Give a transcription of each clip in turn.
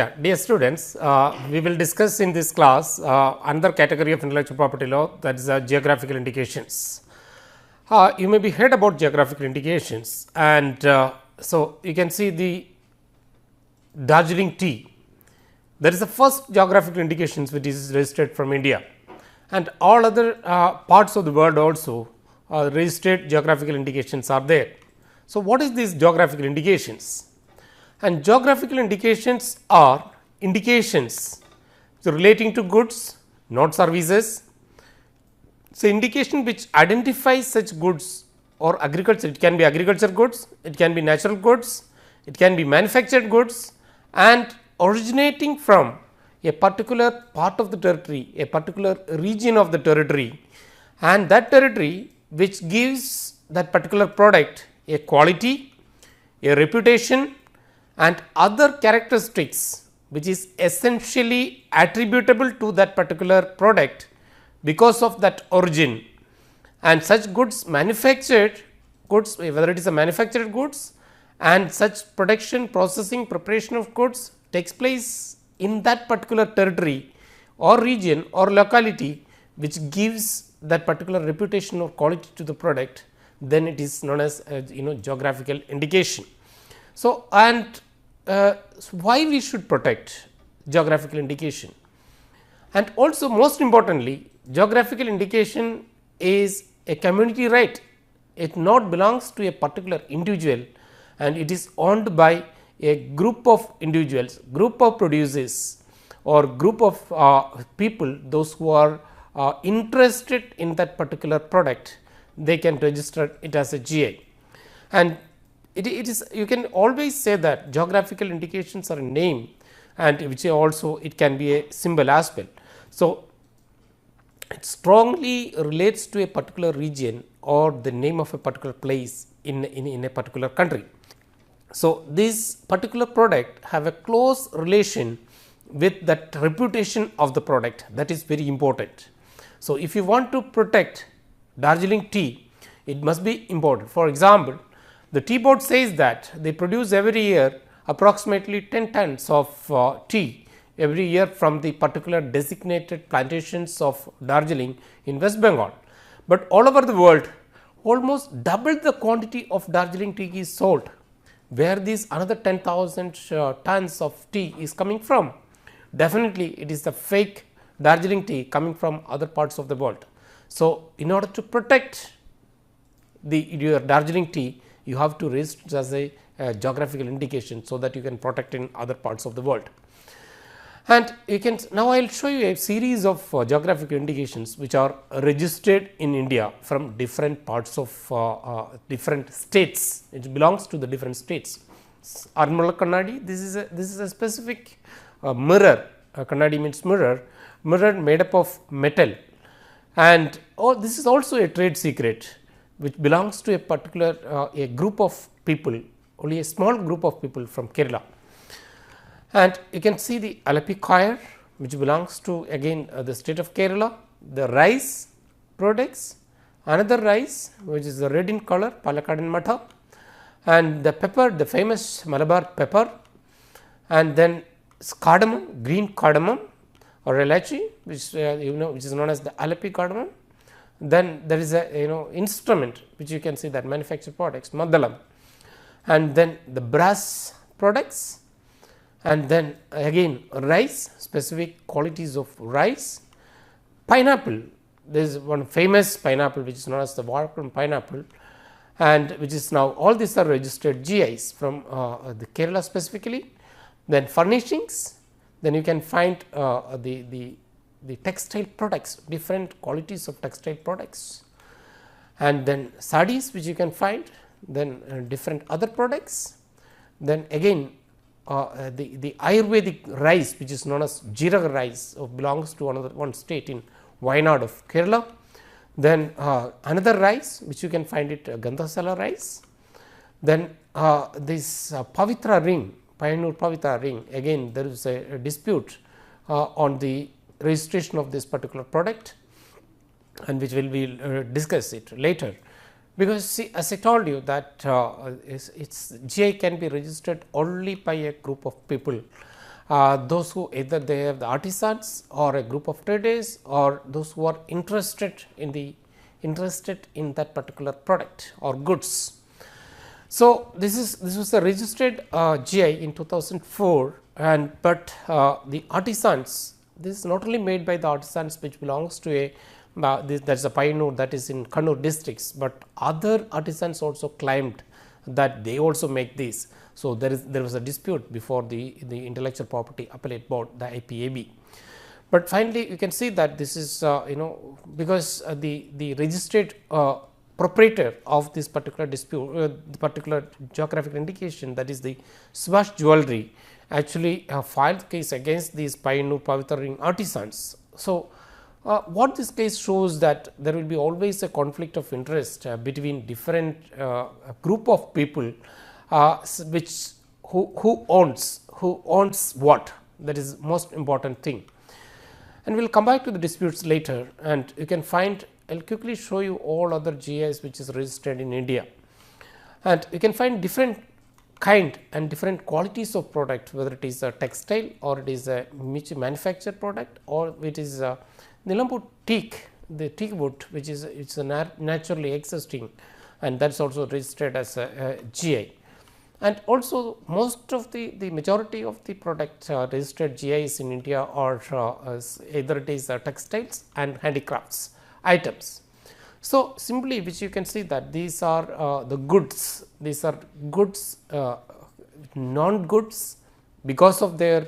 Yeah, dear students, we will discuss in this class another category of intellectual property law, that is geographical indications. You may be heard about geographical indications, and so you can see the Darjeeling tea. That is the first geographical indications which is registered from India, and all other parts of the world also registered geographical indications are there. So, what is these geographical indications? And geographical indications are indications relating to goods, not services. So, indication which identifies such goods or agriculture, it can be agriculture goods, it can be natural goods, it can be manufactured goods, and originating from a particular part of the territory, a particular region of the territory, and that territory which gives that particular product a quality, a reputation, and other characteristics which is essentially attributable to that particular product because of that origin. And such goods, manufactured goods, whether it is a manufactured goods, and such production, processing, preparation of goods takes place in that particular territory or region or locality which gives that particular reputation or quality to the product, then it is known as geographical indication. So, and why we should protect geographical indication, and also most importantly, geographical indication is a community right. It not belongs to a particular individual, and it is owned by a group of individuals, group of producers, or group of people, those who are interested in that particular product, they can register it as a GI. And it is, you can always say that geographical indications are a name, and which also it can be a symbol as well. So, it strongly relates to a particular region or the name of a particular place in a particular country. So, this particular product have a close relation with that reputation of the product, that is very important. So, if you want to protect Darjeeling tea, it must be important. For example, the tea board says that they produce every year approximately 10 tons of tea every year from the particular designated plantations of Darjeeling in West Bengal, but all over the world almost double the quantity of Darjeeling tea is sold. Where these another 10,000 tons of tea is coming from? Definitely it is the fake Darjeeling tea coming from other parts of the world. So, in order to protect your Darjeeling tea, you have to register it as a geographical indication, so that you can protect in other parts of the world. And you can, now I will show you a series of geographical indications which are registered in India from different parts of different states. It belongs to the different states. Armala Kannadi, this is a specific mirror. Kannadi means mirror made up of metal, and this is also a trade secret which belongs to a particular a group of people, only a small group of people from Kerala. And you can see the Alapi coir, which belongs to again the state of Kerala, the rice products, another rice which is the red in color, Palakkad and Matha, and the pepper, the famous Malabar pepper, and then cardamom, green cardamom or elachi, which which is known as the Alapi cardamom. Then there is a instrument which you can see that manufactured products, Madalam, and then the brass products, and then again rice, specific qualities of rice, pineapple. There is one famous pineapple which is known as the Varkam pineapple, and which is now all these are registered GIs from the Kerala specifically. Then furnishings, then you can find the textile products, different qualities of textile products, and then sarees which you can find, then different other products, then again the Ayurvedic rice which is known as Jeeraga rice belongs to one state in Wayanad of Kerala. Then another rice which you can find it Gandhasala rice. Then this Pavitra ring, Payanur Pavitra ring, again there is a dispute on the registration of this particular product, and which will be discuss it later. Because see, as I told you that its GI can be registered only by a group of people those who either they have the artisans or a group of traders or those who are interested in that particular product or goods. So, this was a registered GI in 2004, and but the artisans, this is not only made by the artisans which belongs to a that is a Payyanur that is in Kannur districts, but other artisans also claimed that they also make this. So, there was a dispute before the Intellectual Property Appellate Board, the IPAB. But finally, you can see that this is because the registered proprietor of this particular dispute, the particular geographical indication, that is the Swash Jewelry, actually filed case against these Payyanur Pavitra ring artisans. So, what this case shows that there will be always a conflict of interest between different group of people who owns what, that is most important thing. And we will come back to the disputes later, and you can find, I will quickly show you all other GIs which is registered in India, and you can find different kind and different qualities of product, whether it is a textile or it is a manufactured product or it is a Nilambu teak, the teak wood which is it's a naturally existing, and that is also registered as a GI. And also most of the majority of the product registered GIs in India are either it is textiles and handicrafts items. So, simply which you can see that these are the goods, these are goods, non goods because of their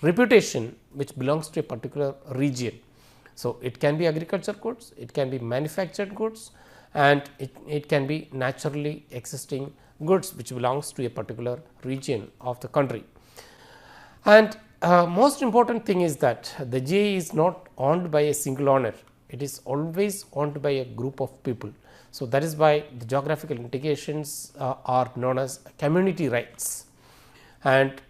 reputation which belongs to a particular region. So, it can be agriculture goods, it can be manufactured goods, and it can be naturally existing goods which belongs to a particular region of the country. And most important thing is that the GI is not owned by a single owner, it is always owned by a group of people. So, that is why the geographical indications are known as community rights, and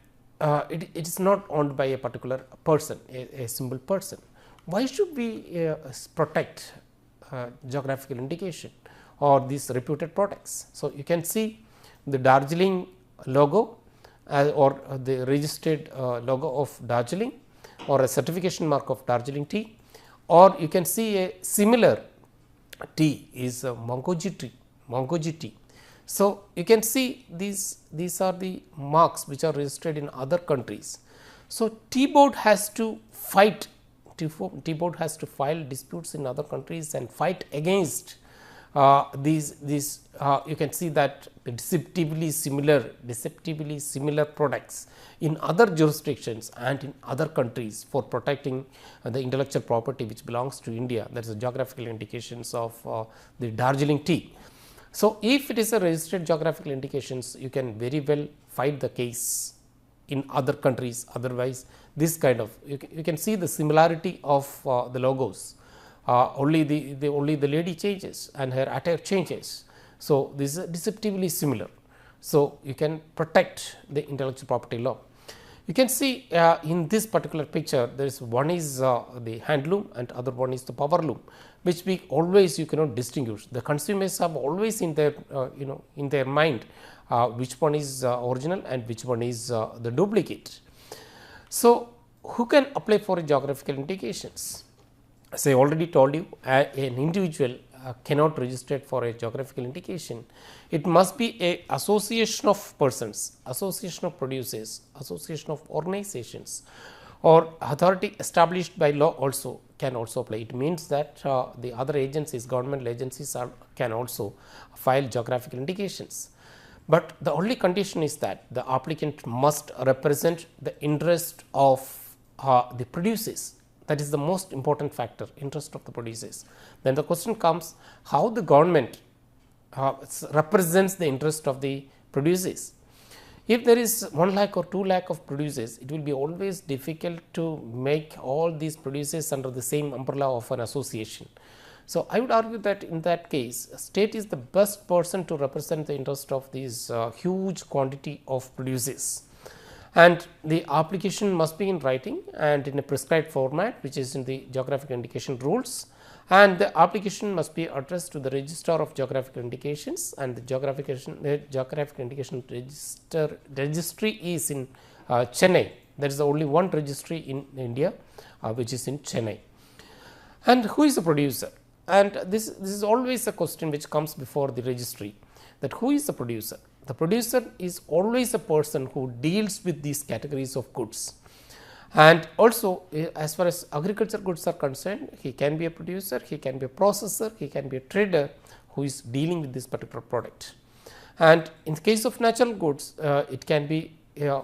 it is not owned by a particular person, a single person. Why should we protect geographical indication or these reputed products? So, you can see the Darjeeling logo or the registered logo of Darjeeling or a certification mark of Darjeeling tea, or you can see a similar tea is Mongoji tea. So, you can see these are the marks which are registered in other countries. So, tea board has to fight, tea board has to file disputes in other countries and fight against these you can see that deceptively similar products in other jurisdictions and in other countries for protecting the intellectual property which belongs to India, that is the geographical indications of the Darjeeling tea. So, if it is a registered geographical indications, you can very well fight the case in other countries, otherwise this kind of you can see the similarity of the logos. Only the lady changes and her attire changes. So, this is deceptively similar. So, you can protect the intellectual property law. You can see in this particular picture, there is one is the handloom and other one is the power loom, which we always you cannot distinguish. The consumers have always in their in their mind which one is original and which one is the duplicate. So, who can apply for a geographical indications? As I already told you, an individual cannot register for a geographical indication. It must be a association of persons, association of producers, association of organizations, or authority established by law also can also apply. It means that the other agencies, governmental agencies can also file geographical indications. But the only condition is that the applicant must represent the interest of the producers. That is the most important factor, interest of the producers. Then the question comes, how the government represents the interest of the producers. If there is 1 lakh or 2 lakh of producers, it will be always difficult to make all these producers under the same umbrella of an association. So, I would argue that in that case, state is the best person to represent the interest of these huge quantity of producers. And the application must be in writing and in a prescribed format, which is in the geographical indication rules, and the application must be addressed to the registrar of geographical indications, and the geographical indication registry is in Chennai, There is only one registry in India, which is in Chennai. And who is the producer? And this is always a question which comes before the registry, that who is the producer? The producer is always a person who deals with these categories of goods. And also, as far as agriculture goods are concerned, he can be a producer, he can be a processor, he can be a trader who is dealing with this particular product. And in the case of natural goods, it can be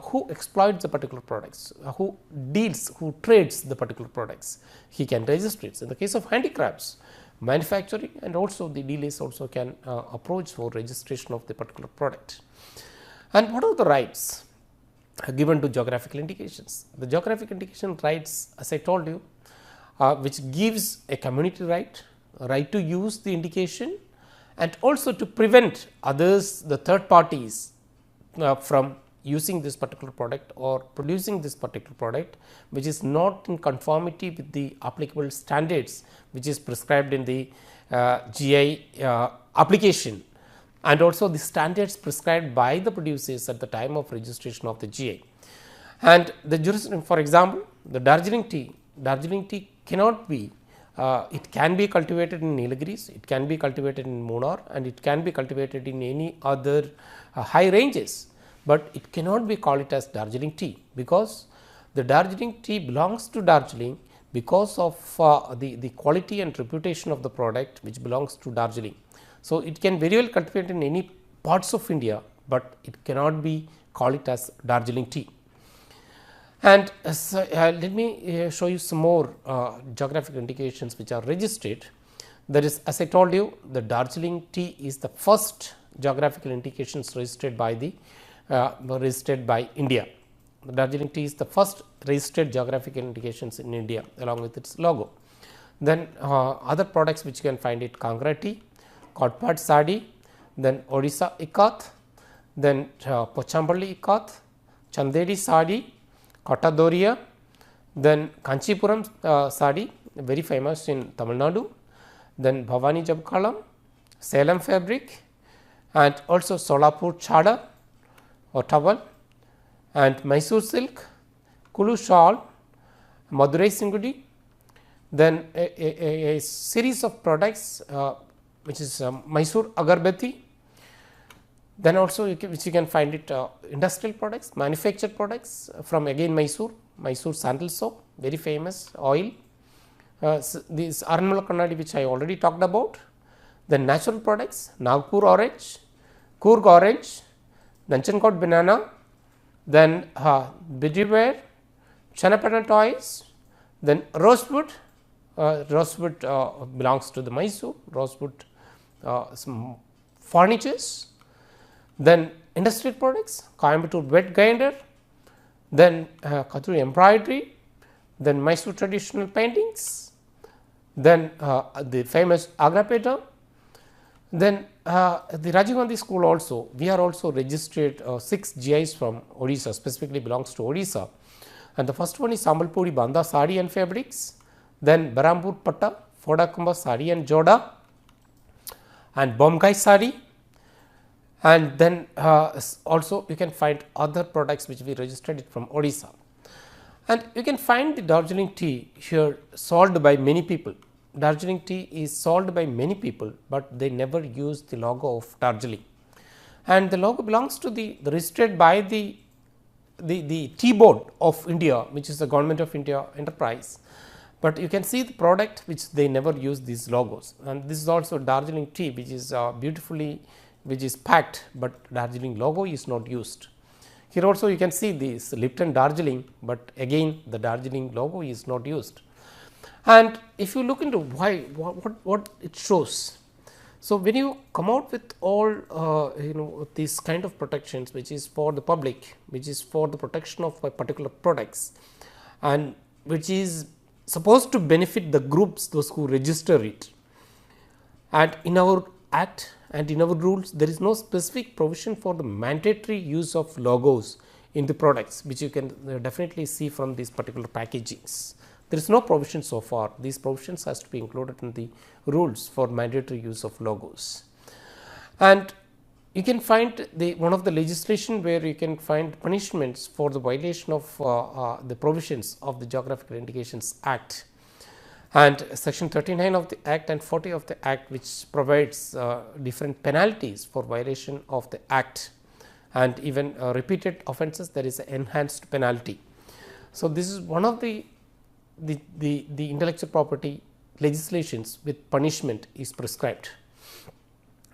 who exploits the particular products, who deals, who trades the particular products, he can register it. In the case of handicrafts, manufacturing and also the dealers also can approach for registration of the particular product. And what are the rights given to geographical indications? The geographic indication rights, as I told you, which gives a community right, a right to use the indication and also to prevent others, the third parties from using this particular product or producing this particular product, which is not in conformity with the applicable standards which is prescribed in the GI application, and also the standards prescribed by the producers at the time of registration of the GI. And the jurisdiction, for example, the Darjeeling tea cannot be, it can be cultivated in Nilgiris, it can be cultivated in Munnar, and it can be cultivated in any other high ranges, but it cannot be called it as Darjeeling tea, because the Darjeeling tea belongs to Darjeeling because of the quality and reputation of the product which belongs to Darjeeling. So, it can very well cultivate in any parts of India, but it cannot be called it as Darjeeling tea. And let me show you some more geographic indications which are registered. That is, as I told you, the Darjeeling tea is the first geographical indications registered by the India. The Darjeeling tea is the first registered geographical indications in India along with its logo. Then other products which you can find it, Kangra tea, Kotpad sadi, then Odisha ikat, then Pochambali ikat, Chanderi sadi, Kottadoria, then Kanchipuram sadi, very famous in Tamil Nadu, then Bhavani Jabkalam, Salem fabric, and also Solapur chada or towel, and Mysore silk, Kulu shawl, Madurai Singudi, then a series of products which is Mysore agarbatti, then also which you can find it industrial products, manufactured products from again Mysore sandal soap, very famous oil, this Arnmala Kannadi which I already talked about, then natural products, Nagpur orange, Coorg orange, Nanchankot banana, then Bidriware, Channapatna toys, then rosewood, rosewood belongs to the Mysore, rosewood some furnitures, then industrial products, Coimbatore wet grinder, then Katuri embroidery, then Mysore traditional paintings, then the famous Agrapeta, then the Rajiv Gandhi school also, we are also registered 6 GIs from Odisha, specifically belongs to Odisha, and the first one is Sambalpuri Banda sari and fabrics, then Barambur Patta, Fodakamba sari and Joda, and Bomgai sari, and then also you can find other products which we registered it from Odisha. And you can find the Darjeeling tea here sold by many people. Darjeeling tea is sold by many people, but they never use the logo of Darjeeling, and the logo belongs to the registered by the Tea Board of India, which is the Government of India enterprise, but you can see the product which they never use these logos. And this is also Darjeeling tea which is beautifully which is packed, but Darjeeling logo is not used. Here also you can see this Lipton Darjeeling, but again the Darjeeling logo is not used. And if you look into why, what it shows. So, when you come out with all these kind of protections which is for the public, which is for the protection of particular products, and which is supposed to benefit the groups, those who register it, and in our act and in our rules there is no specific provision for the mandatory use of logos in the products, which you can definitely see from these particular packagings. There is no provision so far. These provisions has to be included in the rules for mandatory use of logos. And you can find one of the legislation where you can find punishments for the violation of the provisions of the Geographical Indications Act, and section 39 of the Act and 40 of the Act, which provides different penalties for violation of the Act, and even repeated offences there is an enhanced penalty. So, this is one of the intellectual property legislations with punishment is prescribed,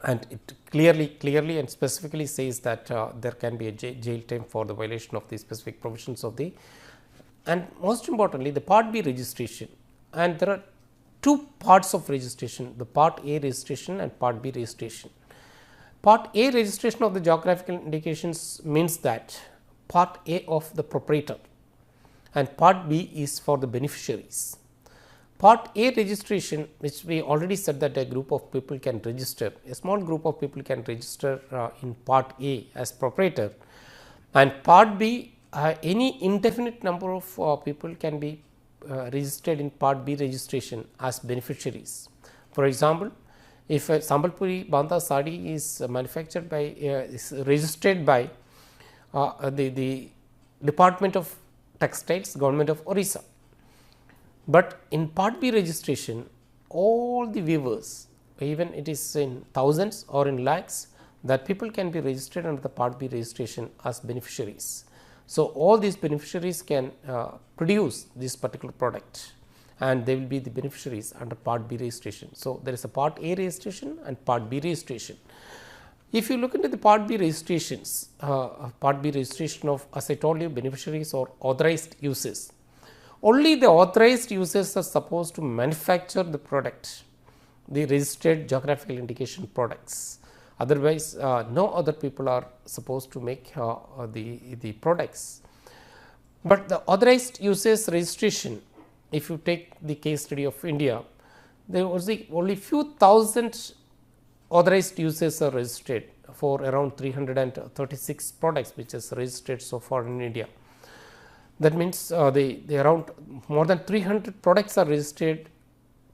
and it clearly and specifically says that there can be a jail time for the violation of the specific provisions of the, and most importantly the Part B registration, and there are two parts of registration, the Part A registration and Part B registration. Part A registration of the geographical indications means that Part A of the proprietor and Part B is for the beneficiaries. Part A registration, which we already said that a group of people can register, a small group of people can register in Part A as proprietor, and Part B any indefinite number of people can be registered in Part B registration as beneficiaries. For example, if a Sambalpuri Banda sari is manufactured by is registered by the Department of Textiles, Government of Orissa, but in Part B registration all the weavers, even it is in thousands or in lakhs, that people can be registered under the Part B registration as beneficiaries. So, all these beneficiaries can produce this particular product, and they will be the beneficiaries under Part B registration. So, there is a Part A registration and Part B registration. If you look into the Part B registrations, Part B registration of, as I told you, beneficiaries or authorized users, only the authorized users are supposed to manufacture the product, the registered geographical indication products. Otherwise, no other people are supposed to make the products. But the authorized users registration, if you take the case study of India, there was only few thousand authorized users are registered for around 336 products which is registered so far in India. That means, the around more than 300 products are registered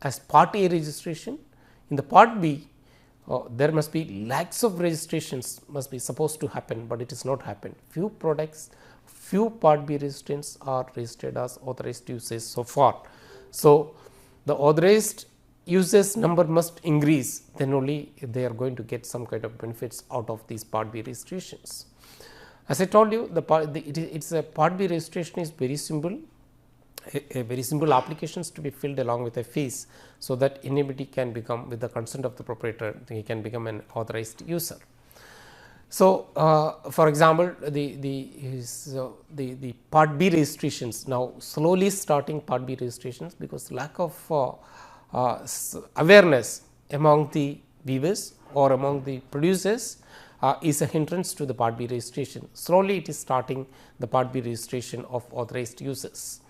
as Part A registration. In the Part B, there must be lakhs of registrations must be supposed to happen, but it is not happened. Few products, few Part B registrants are registered as authorized users so far. So, the authorized users number must increase, then only they are going to get some kind of benefits out of these Part B registrations. As I told you, it's a Part B registration is very simple, a very simple applications to be filled along with a fees, so that anybody can become, with the consent of the proprietor, he can become an authorized user. So, for example, the Part B registrations now slowly starting Part B registrations, because lack of awareness among the weavers or among the producers is a hindrance to the Part B registration. Slowly it is starting the Part B registration of authorized users.